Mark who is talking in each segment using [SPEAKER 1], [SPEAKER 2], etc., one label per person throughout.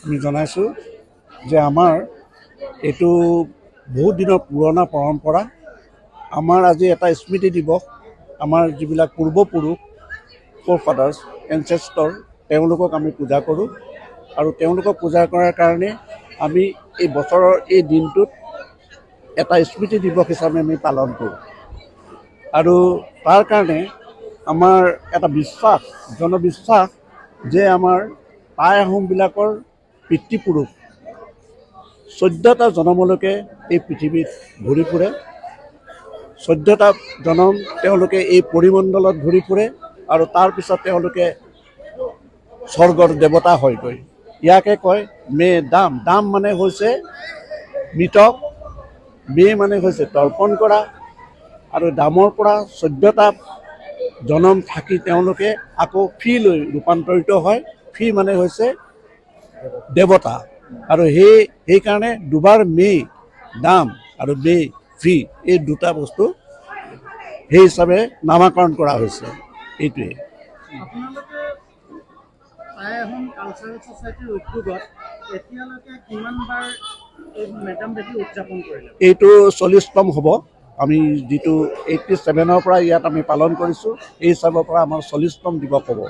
[SPEAKER 1] আমি জনাইছোঁ যে আমাৰ এইটো বহুত দিনৰ পুৰণা পৰম্পৰা। আমাৰ আজি এটা স্মৃতি দিৱস। আমাৰ যিবিলাক পূৰ্বপুৰুষ ফ'ৰফাদাৰ্ছ এনচেষ্টৰ তেওঁলোকক আমি পূজা কৰোঁ আৰু তেওঁলোকক পূজা কৰাৰ কাৰণে আমি এই বছৰৰ এই দিনটোত এটা স্মৃতি দিৱস হিচাপে আমি পালন কৰোঁ। আৰু তাৰ কাৰণে আমাৰ এটা বিশ্বাস, জনবিশ্বাস যে আমাৰ টাই আহোমবিলাকৰ পিতৃপুৰুষ 14টা জনমলৈকে এই পৃথিৱীত ঘূৰি ফুৰে। 14টা জনম তেওঁলোকে এই পৰিমণ্ডলত ঘূৰি ফুৰে আৰু তাৰপিছত তেওঁলোকে স্বৰ্গৰ দেৱতা হয়গৈ। ইয়াকে কয় মে দাম। দাম মানে হৈছে মৃতক, মে মানে হৈছে তৰ্পণ কৰা, আৰু দামৰ পৰা 14টা জনম থাকি তেওঁলোকে আকৌ ফিলৈ ৰূপান্তৰিত হয়। ফি মানে হৈছে দেৱতা, আৰু সেইকাৰণে দুবাৰ মে দাম আৰু মে ফি এই দুটা বস্তু সেই হিচাপে নামাকৰণ কৰা হৈছে। এইটোৱে।
[SPEAKER 2] আপোনালোকে টাই আহোম কালচাৰেল ছ'চাইটিৰ উদ্যোগত এতিয়ালৈকে কিমানবাৰ এই মেডাম মেফি উদযাপন কৰিলে?
[SPEAKER 1] এইটো 40তম হ'ব। আমি যিটো 87ৰ পৰা ইয়াত আমি পালন কৰিছোঁ, এই হিচাপৰ পৰা আমাৰ 40তম দিৱস হ'ব,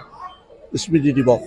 [SPEAKER 1] স্মৃতি দিৱস।